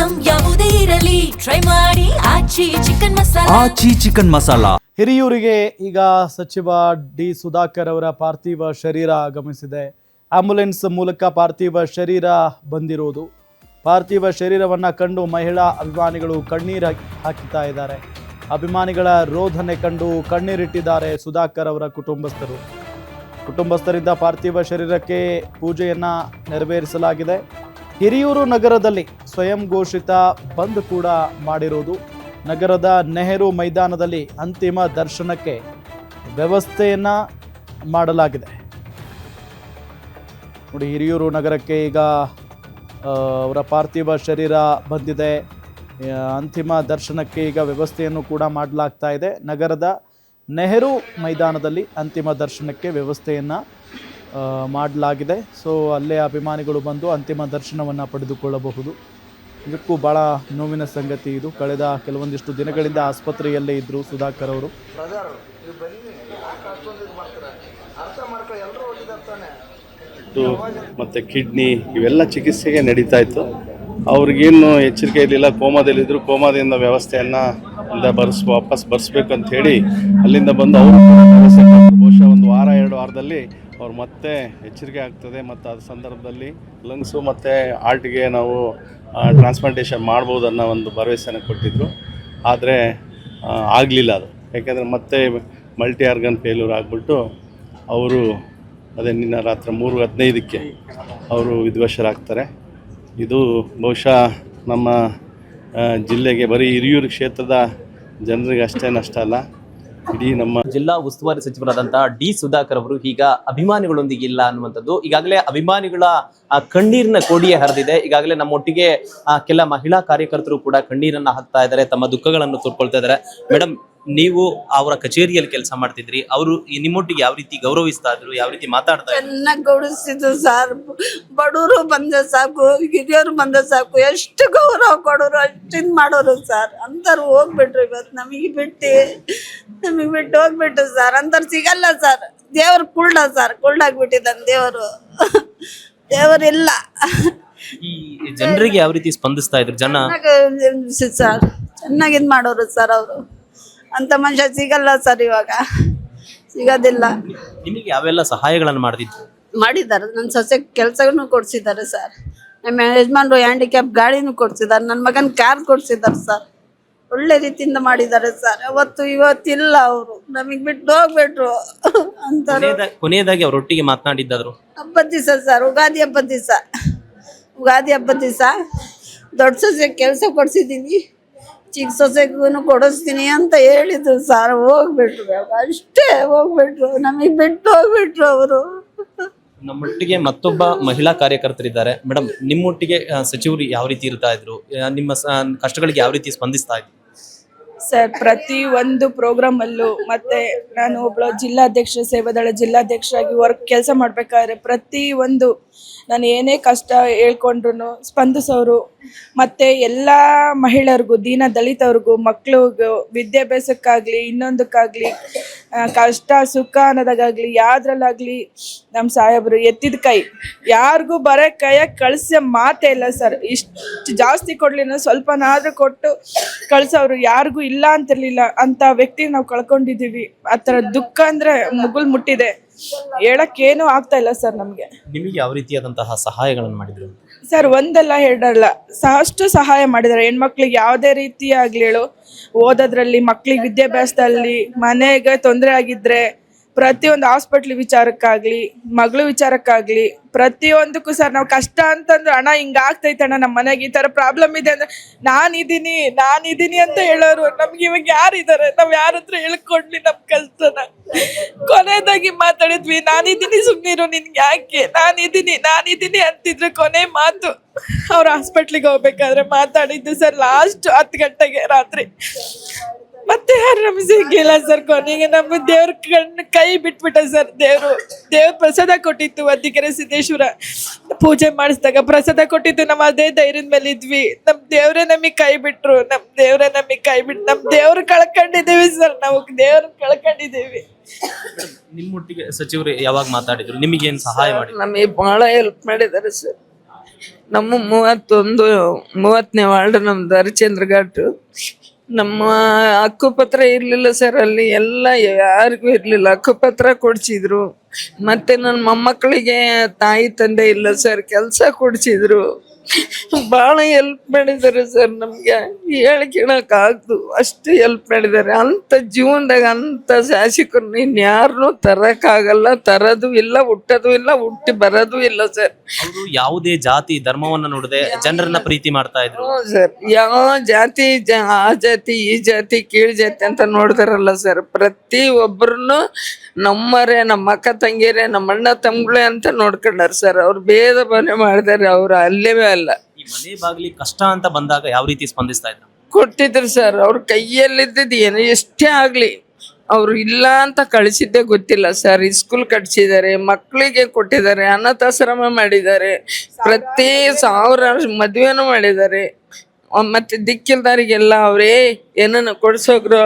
Item ಯಾವುದೇ ಇರಲಿ try ಮಾಡಿ ಆಚಿ ಚಿಕನ್ ಮಸಾಲಾ. ಹಿರಿಯೂರಿಗೆ ಈಗ ಸಚಿವ ಡಿ ಸುಧಾಕರ್ ಅವರ ಪಾರ್ಥಿವ ಶರೀರ ಆಗಮಿಸಿದೆ. ಆಂಬ್ಯುಲೆನ್ಸ್ ಮೂಲಕ ಪಾರ್ಥಿವ ಶರೀರ ಬಂದಿರುವುದು. ಪಾರ್ಥಿವ ಶರೀರವನ್ನು ಕಂಡು ಮಹಿಳಾ ಅಭಿಮಾನಿಗಳು ಕಣ್ಣೀರು ಹಾಕಿತಾ ಇದ್ದಾರೆ. ಅಭಿಮಾನಿಗಳ ರೋಧನೆ ಕಂಡು ಕಣ್ಣೀರಿಟ್ಟಿದ್ದಾರೆ ಸುಧಾಕರ್ ಅವರ ಕುಟುಂಬಸ್ಥರಿಂದ ಪಾರ್ಥಿವ ಶರೀರಕ್ಕೆ ಪೂಜೆಯನ್ನು ನೆರವೇರಿಸಲಾಗಿದೆ. ಹಿರಿಯೂರು ನಗರದಲ್ಲಿ ಸ್ವಯಂ ಘೋಷಿತ ಬಂದ್ ಕೂಡ ಮಾಡಿರುವುದು. ನಗರದ ನೆಹರು ಮೈದಾನದಲ್ಲಿ ಅಂತಿಮ ದರ್ಶನಕ್ಕೆ ವ್ಯವಸ್ಥೆಯನ್ನು ಮಾಡಲಾಗಿದೆ. ನೋಡಿ, ಹಿರಿಯೂರು ನಗರಕ್ಕೆ ಈಗ ಅವರ ಪಾರ್ಥಿವ ಶರೀರ ಬಂದಿದೆ. ಅಂತಿಮ ದರ್ಶನಕ್ಕೆ ಈಗ ವ್ಯವಸ್ಥೆಯನ್ನು ಕೂಡ ಮಾಡಲಾಗ್ತಾ ಇದೆ. ನಗರದ ನೆಹರು ಮೈದಾನದಲ್ಲಿ ಅಂತಿಮ ದರ್ಶನಕ್ಕೆ ವ್ಯವಸ್ಥೆಯನ್ನು ಮಾಡಲಾಗಿದೆ. ಸೊ ಅಲ್ಲೇ ಅಭಿಮಾನಿಗಳು ಬಂದು ಅಂತಿಮ ದರ್ಶನವನ್ನು ಪಡೆದುಕೊಳ್ಳಬಹುದು. ಇದಕ್ಕೂ ಭಾಳ ನೋವಿನ ಸಂಗತಿ ಇದು. ಕಳೆದ ಕೆಲವೊಂದಿಷ್ಟು ದಿನಗಳಿಂದ ಆಸ್ಪತ್ರೆಯಲ್ಲೇ ಇದ್ದರು ಸುಧಾಕರ್ ಅವರು. ಮತ್ತು ಕಿಡ್ನಿ ಇವೆಲ್ಲ ಚಿಕಿತ್ಸೆಗೆ ನಡೀತಾ ಇತ್ತು. ಅವ್ರಿಗೇನು ಎಚ್ಚರಿಕೆ ಇರಲಿಲ್ಲ. ಕೋಮಾದಲ್ಲಿದ್ದರು. ಕೋಮಾದಿಂದ ವ್ಯವಸ್ಥೆಯನ್ನು ವಾಪಸ್ ಬರ್ಸ್ಬೇಕಂತ ಹೇಳಿ ಅಲ್ಲಿಂದ ಬಂದು ಅವರು ಬಹುಶಃ ಒಂದು ವಾರ 2 ವಾರದಲ್ಲಿ ಅವ್ರು ಮತ್ತೆ ಎಚ್ಚರಿಕೆ ಆಗ್ತದೆ. ಮತ್ತು ಅದ್ರ ಸಂದರ್ಭದಲ್ಲಿ ಲಂಗ್ಸು ಮತ್ತು ಹಾರ್ಟ್ಗೆ ನಾವು ಟ್ರಾನ್ಸ್ಪ್ಲಾಂಟೇಷನ್ ಮಾಡ್ಬೋದು ಅನ್ನೋ ಒಂದು ಭರವಸೆನ ಕೊಟ್ಟಿದ್ದರು. ಆದರೆ ಆಗಲಿಲ್ಲ ಅದು. ಯಾಕೆಂದರೆ ಮತ್ತೆ ಮಲ್ಟಿ ಆರ್ಗನ್ ಫೇಲ್ಯೂರ್ ಆಗಿಬಿಟ್ಟು ಅವರು ನಿನ್ನೆ ರಾತ್ರಿ 3:15ಕ್ಕೆ ಅವರು ವಿಧಿವಶರಾಗ್ತಾರೆ. ಇದು ಬಹುಶಃ ನಮ್ಮ ಜಿಲ್ಲೆಗೆ ಬರೀ ಹಿರಿಯೂರು ಕ್ಷೇತ್ರದ ಜನರಿಗೆ ಅಷ್ಟೇ ನಷ್ಟ ಅಲ್ಲ, ಇಡೀ ನಮ್ಮ ಜಿಲ್ಲಾ ಉಸ್ತುವಾರಿ ಸಚಿವರಾದಂತಹ ಡಿ ಸುಧಾಕರ್ ಅವರು ಈಗ ಅಭಿಮಾನಿಗಳೊಂದಿಗೆ ಇಲ್ಲ ಅನ್ನುವಂಥದ್ದು. ಈಗಾಗಲೇ ಅಭಿಮಾನಿಗಳ ಕಣ್ಣೀರಿನ ಕೋಡಿಯೇ ಹರಿದಿದೆ. ಈಗಾಗಲೇ ನಮ್ಮೊಟ್ಟಿಗೆ ಕೆಲ ಮಹಿಳಾ ಕಾರ್ಯಕರ್ತರು ಕೂಡ ಕಣ್ಣೀರನ್ನ ಹಾಕ್ತಾ ಇದ್ದಾರೆ, ತಮ್ಮ ದುಃಖಗಳನ್ನು ತೋರ್ಕೊಳ್ತಾ ಇದ್ದಾರೆ. ಮೇಡಮ್, ನೀವು ಅವರ ಕಚೇರಿಯಲ್ಲಿ ಕೆಲಸ ಮಾಡ್ತಿದ್ರಿ, ಅವರು ನಿಮ್ಮೊಟ್ಟಿಗೆ ಯಾವ ರೀತಿ ಗೌರವಿಸ್ತಾ ಇದ್ರು, ಯಾವ ರೀತಿ ಮಾತಾಡ್ತಾ ಇದ್ರು? ಚೆನ್ನಾಗಿ ಗೌರವಿಸಿದ್ರು ಸರ್. ಬಡವರು ಬಂದ ಸಾಕು, ಹಿರಿಯರು ಬಂದ ಸಾಕು, ಎಷ್ಟು ಗೌರವ ಕೊಡೋರು ಅಷ್ಟಿನ್ ಮಾಡೋರು ಸರ್. ಅಂತಾರು ಹೋಗ್ಬಿಟ್ರು. ಇವತ್ತು ನಮಗೆ ಬಿಟ್ಟು ಹೋಗ್ಬಿಟ್ಟು ಸರ್. ಅಂತಾರು ಸಿಗಲ್ಲ ಸರ್. ದೇವ್ರು ಕುಳ್ಳಾಗ್ಬಿಟ್ಟಿದ್ದಾನೆ ದೇವರಿಲ್ಲ. ಈ ಜನರಿಗೆ ಯಾವ ರೀತಿ ಸ್ಪಂದಿಸ್ತಾ ಇದ್ರು ಜನ? ಸರ್ ಚೆನ್ನಾಗಿ ಇದ್ ಮಾಡೋರು ಸರ್. ಅವರು ಅಂತ ಮನುಷ್ಯ ಸಿಗಲ್ಲ ಸರ್, ಇವಾಗ ಸಿಗೋದಿಲ್ಲ. ನಿಮಗೆ ಯಾವೆಲ್ಲ ಸಹಾಯಗಳನ್ನು ಮಾಡಿದ್ದಾರೆ. ನನ್ನ ಸೊಸೆ ಕೆಲಸನೂ ಕೊಡ್ಸಿದ್ದಾರೆ ಸರ್. ನಮ್ಮ ಯಜಮಾನ್ರು ಹ್ಯಾಂಡಿಕ್ಯಾಪ್ ಗಾಡಿನೂ ಕೊಡ್ಸಿದ್ದಾರೆ. ನನ್ನ ಮಗನ ಕಾರ್ ಕೊಡ್ಸಿದ್ದಾರೆ ಸರ್. ಒಳ್ಳೆ ರೀತಿಯಿಂದ ಮಾಡಿದ್ದಾರೆ ಸರ್. ಇವತ್ತಿಲ್ಲ, ಅವರು ನಮಗ್ ಬಿಟ್ಟು ಹೋಗ್ಬಿಟ್ರು ಅಂತಾರೆ. ಕೊನೆಯದಾಗಿ ಅವರೊಟ್ಟಿಗೆ ಮಾತನಾಡಿದ್ದಾದ್ರು ಹಬ್ಬದ ದಿವಸ ಸರ್, ಉಗಾದಿ ಹಬ್ಬದ ದಿವಸ ದೊಡ್ಡ ಸೊಸೆ ಕೆಲಸ ಕೊಡ್ಸಿದ್ದೀನಿ, ಚಿಕ್ಕ ಸೊಸೆಗೂ ಕೊಡಿಸ್ತೀನಿ ಅಂತ ಹೇಳಿದ್ರು ಸರ್. ಹೋಗ್ಬಿಟ್ರು, ಅಷ್ಟೇ ಹೋಗ್ಬಿಟ್ರು, ನಮಗ್ ಬಿಟ್ಟು ಹೋಗ್ಬಿಟ್ರು ಅವರು. ನಮ್ಮೊಟ್ಟಿಗೆ ಮತ್ತೊಬ್ಬ ಮಹಿಳಾ ಕಾರ್ಯಕರ್ತರಿದ್ದಾರೆ. ಮೇಡಮ್, ನಿಮ್ಮೊಟ್ಟಿಗೆ ಸಚಿವರು ಯಾವ ರೀತಿ ಇರ್ತಾ ಇದ್ರು, ನಿಮ್ಮ ಕಷ್ಟಗಳಿಗೆ ಯಾವ ರೀತಿ ಸ್ಪಂದಿಸ್ತಾ ಇದ್ರು? ಸರ್, ಪ್ರತಿ ಒಂದು ಪ್ರೋಗ್ರಾಮ್ ಅಲ್ಲೂ ಮತ್ತೆ ನಾನು ಒಬ್ಬಳು ಜಿಲ್ಲಾಧ್ಯಕ್ಷ, ಸೇವಾದಳ ಜಿಲ್ಲಾಧ್ಯಕ್ಷರಾಗಿ ಕೆಲಸ ಮಾಡ್ಬೇಕಾದ್ರೆ ಪ್ರತಿ ಒಂದು ನಾನು ಏನೇ ಕಷ್ಟ ಹೇಳ್ಕೊಂಡ್ರು ಸ್ಪಂದಿಸೋರು. ಮತ್ತೆ ಎಲ್ಲ ಮಹಿಳೆಯರಿಗೂ, ದೀನ ದಲಿತವ್ರಿಗೂ, ಮಕ್ಳಿಗೂ ವಿದ್ಯಾಭ್ಯಾಸಕ್ಕಾಗ್ಲಿ ಇನ್ನೊಂದಕ್ಕಾಗ್ಲಿ ಕಷ್ಟ ಸುಖ ಅನ್ನೋದಾಗಲಿ ಯಾವ್ದ್ರಲ್ಲಾಗ್ಲಿ ನಮ್ಮ ಸಾಹೇಬರು ಎತ್ತಿದ ಕೈ. ಯಾರಿಗೂ ಬರೋ ಕೈಯಾಗ ಕಳ್ಸೋ ಮಾತೇ ಇಲ್ಲ ಸರ್. ಇಷ್ಟು ಜಾಸ್ತಿ ಕೊಡ್ಲಿಲ್ಲ, ಸ್ವಲ್ಪನಾದ್ರೂ ಕೊಟ್ಟು ಕಳ್ಸೋರು ಯಾರಿಗೂ ಇಲ್ಲ ಅಂತಿರ್ಲಿಲ್ಲ. ಅಂತ ವ್ಯಕ್ತಿ ನಾವು ಕಳ್ಕೊಂಡಿದೀವಿ. ಆ ಥರ ದುಃಖ ಅಂದ್ರೆ ಮುಗುಲ್ ಮುಟ್ಟಿದೆ, ಹೇಳಕ್ಕೇನು ಆಗ್ತಾ ಇಲ್ಲ ಸರ್ ನಮ್ಗೆ. ನಿಮಗೆ ಯಾವ ರೀತಿಯಾದಂತಹ ಸಹಾಯಗಳನ್ನು ಮಾಡಿದ್ರು ಸರ್? ಒಂದಲ್ಲ ಎರಡಲ್ಲ, ಸಾಕಷ್ಟು ಸಹಾಯ ಮಾಡಿದ್ದಾರೆ. ಹೆಣ್ಮಕ್ಳಿಗೆ ಯಾವುದೇ ರೀತಿ ಆಗ್ಲಿ ಹೇಳು, ಓದೋದ್ರಲ್ಲಿ, ಮಕ್ಳಿಗೆ ವಿದ್ಯಾಭ್ಯಾಸದಲ್ಲಿ, ಮನೆಗೆ ತೊಂದರೆ ಆಗಿದ್ರೆ ಪ್ರತಿಯೊಂದು ಹಾಸ್ಪಿಟ್ಲ್ ವಿಚಾರಕ್ಕಾಗ್ಲಿ, ಮಗಳು ವಿಚಾರಕ್ಕಾಗ್ಲಿ, ಪ್ರತಿಯೊಂದಕ್ಕೂ ಸರ್. ನಾವು ಕಷ್ಟ ಅಂತಂದ್ರೆ ಅಣ್ಣ ಹಿಂಗಾಗ್ತೈತಣ್ಣ, ನಮ್ಮ ಮನೆಗೆ ಈ ಥರ ಪ್ರಾಬ್ಲಮ್ ಇದೆ ಅಂದ್ರೆ ನಾನಿದ್ದೀನಿ ಅಂತ ಹೇಳೋರು. ನಮ್ಗೆ ಇವಾಗ ಯಾರಿದ್ದಾರೆ? ನಾವ್ ಯಾರ ಹತ್ರ ಹೇಳ್ಕೊಡ್ಲಿ ನಮ್ಮ ಕಷ್ಟನ? ಕೊನೆಯದಾಗಿ ಮಾತಾಡಿದ್ವಿ, ನಾನಿದ್ದೀನಿ ಸುಮ್ಮನಿರು, ನಿನ್ಗೆ ಯಾಕೆ, ನಾನಿದ್ದೀನಿ ಅಂತಿದ್ರು. ಕೊನೆ ಮಾತು ಅವ್ರ ಹಾಸ್ಪಿಟ್ಲಿಗೆ ಹೋಗ್ಬೇಕಾದ್ರೆ ಮಾತಾಡಿದ್ದು ಸರ್, ಲಾಸ್ಟ್ 10 ಗಂಟೆಗೆ ರಾತ್ರಿ. ಮತ್ತೆ ಯಾರು ನಮ್ಗೆ ಸಿಗ್ಲಿಲ್ಲ ಸರ್. ಕೊನೆಗೆ ನಮ್ಮ ದೇವ್ರ ಕೈ ಬಿಟ್ಬಿಟ್ಟ ಸರ್. ದೇವ್ರ ಪ್ರಸಾದ ಕೊಟ್ಟಿತ್ತು. ಅದ್ದಿಕೆರೆ ಸಿದ್ದೇಶ್ವರ ಪೂಜೆ ಮಾಡಿಸಿದಾಗ ಪ್ರಸಾದ ಕೊಟ್ಟಿತ್ತು. ನಾವು ಅದೇ ಧೈರ್ಯದ ಮೇಲೆ ಇದ್ವಿ. ನಮ್ ದೇವ್ರೇ ನಮಗ್ ಕೈ ಬಿಟ್ರು. ನಮ್ ದೇವ್ರು ಕಳ್ಕೊಂಡಿದ್ದೀವಿ ಸರ್. ನಾವು ದೇವ್ರ ಕಳ್ಕೊಂಡಿದ್ದೀವಿ. ನಿಮ್ಮೊಟ್ಟಿಗೆ ಸಚಿವರು ಯಾವಾಗ ಮಾತಾಡಿದ್ರು? ನಿಮಗೇನು ಸಹಾಯ ಮಾಡಿ? ನಮಗೆ ಬಹಳ ಹೆಲ್ಪ್ ಮಾಡಿದ್ದಾರೆ ಸರ್. ನಮ್ಮ 30ನೇ ವಾರ್ಡ್ ನಮ್ದು ಹರಿಶ್ಚಂದ್ರ ಘಾಟ್. ನಮ್ಮ ಹಕ್ಕುಪತ್ರ ಇರ್ಲಿಲ್ಲ ಸರ್, ಅಲ್ಲಿ ಎಲ್ಲ ಯಾರಿಗೂ ಇರ್ಲಿಲ್ಲ, ಹಕ್ಕುಪತ್ರ ಕೊಡ್ಸಿದ್ರು. ಮತ್ತೆ ನನ್ನ ಮೊಮ್ಮಕ್ಕಳಿಗೆ ತಾಯಿ ತಂದೆ ಇಲ್ಲ ಸರ್, ಕೆಲಸ ಕೊಡ್ಸಿದ್ರು. ಭಾಳ ಹೆಲ್ಪ್ ಮಾಡಿದ್ದಾರೆ ಸರ್, ನಮ್ಗೆ ಹೇಳ್ಕೊಳಕ್ಕಾಗ್ದು ಅಷ್ಟು ಹೆಲ್ಪ್ ಮಾಡಿದ್ದಾರೆ. ಅಂತ ಜೀವನದಾಗ ಅಂತ ಶಾಸಕರು ಇನ್ಯಾರನ್ನೂ ತರಕ್ಕಾಗಲ್ಲ, ತರದು ಇಲ್ಲ, ಹುಟ್ಟೋದು ಇಲ್ಲ, ಹುಟ್ಟಿ ಬರೋದು ಇಲ್ಲ ಸರ್. ಅವರು ಯಾವುದೇ ಜಾತಿ ಧರ್ಮವನ್ನ ನೋಡದೆ ಜನರನ್ನ ಪ್ರೀತಿ ಮಾಡ್ತಾ ಇದ್ರು. ಸರ್ ಯಾವ ಜಾತಿ ಆ ಜಾತಿ ಈ ಜಾತಿ ಕೀಳ್ ಜಾತಿ ಅಂತ ನೋಡ್ತಾರಲ್ಲ ಸರ್, ಪ್ರತಿ ಒಬ್ಬರನ್ನು ನಮ್ಮರೇ, ನಮ್ಮ ಅಕ್ಕ ತಂಗಿಯರೇ, ನಮ್ಮ ಅಣ್ಣ ತಮ್ಮಗಳೇ ಅಂತ ನೋಡ್ಕೊಂಡಾರ ಸರ್. ಅವ್ರು ಭೇದ ಭಾವನೆ ಮಾಡಿದಾರೆ, ಅವ್ರು ಅಲ್ಲೇವೇ ಅಲ್ಲ. ಈ ಮನೆ ಬಾಗಿಲಿ ಕಷ್ಟ ಅಂತ ಬಂದಾಗ ಯಾವ ರೀತಿ ಸ್ಪಂದಿಸ್ತಾ ಇದ್ರು? ಕೊಟ್ಟಿದ್ರು ಸರ್, ಅವ್ರ ಕೈಯಲ್ಲಿದ್ದದ್ದು ಏನೋ ಎಷ್ಟೇ ಆಗ್ಲಿ ಅವ್ರು ಇಲ್ಲ ಅಂತ ಕಳಿಸಿದ್ದೇ ಗೊತ್ತಿಲ್ಲ ಸರ್. ಸ್ಕೂಲ್ ಕಟ್ಸಿದ್ದಾರೆ, ಮಕ್ಕಳಿಗೆ ಕೊಟ್ಟಿದ್ದಾರೆ, ಅನಾಥಾಶ್ರಮ ಮಾಡಿದ್ದಾರೆ, ಪ್ರತಿ 1000 ಮದುವೆನೂ ಮಾಡಿದ್ದಾರೆ. ಮತ್ತೆ ದಿಕ್ಕಿಲ್ದಾರಿಗೆಲ್ಲ ಅವ್ರೇ ಏನನ್ನ ಕೊಡ್ಸೋಗ್ರು,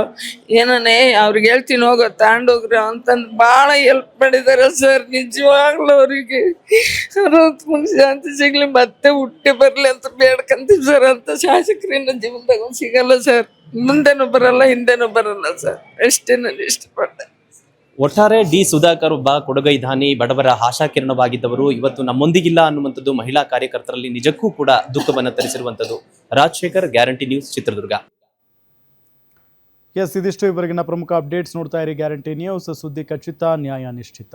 ಏನನ್ನೇ ಅವ್ರಿಗೆ ಹೇಳ್ತೀನಿ ಹೋಗೋ ತಗೊಂಡೋಗ್ರು ಅಂತಂದು ಭಾಳ ಹೆಲ್ಪ್ ಮಾಡಿದ್ದಾರೆ ಸರ್. ನಿಜವಾಗ್ಲೂ ಅವರಿಗೆ ಶಾಂತಿ ಸಿಗ್ಲಿ, ಮತ್ತೆ ಹುಟ್ಟಿ ಬರ್ಲಿ ಅಂತ ಬೇಡ್ಕಂತೀವಿ ಸರ್. ಅಂತ ಶಾಸಕರಿನ ಜೀವನದಾಗ ಸಿಗಲ್ಲ ಸರ್, ಮುಂದೆನೂ ಬರಲ್ಲ, ಹಿಂದೆನೂ ಬರಲ್ಲ ಸರ್. ಅಷ್ಟೇ ನಾನು ಇಷ್ಟಪಟ್ಟೆ. ಒಟ್ಟಾರೆ ಡಿ ಸುಧಾಕರ್ ಒಬ್ಬ ಕೊಡುಗೈ ದಾನಿ, ಬಡವರ ಆಶಾಕಿರಣವಾಗಿದ್ದವರು ಇವತ್ತು ನಮ್ಮೊಂದಿಗಿಲ್ಲ ಅನ್ನುವಂಥದ್ದು ಮಹಿಳಾ ಕಾರ್ಯಕರ್ತರಲ್ಲಿ ನಿಜಕ್ಕೂ ಕೂಡ ದುಃಖವನ್ನು ತರಿಸಿರುವಂಥದ್ದು. Rajashekhar, guarantee news, Chitradurga. Yes, ಇದಿಷ್ಟು ಇವರೆಗಿನ ಪ್ರಮುಖ ಅಪ್ಡೇಟ್ಸ್. ನೋಡ್ತಾ ಇರಿ ಗ್ಯಾರಂಟಿ ನ್ಯೂಸ್, ಸುದ್ದಿ ಖಚಿತ, ನ್ಯಾಯ ನಿಶ್ಚಿತ.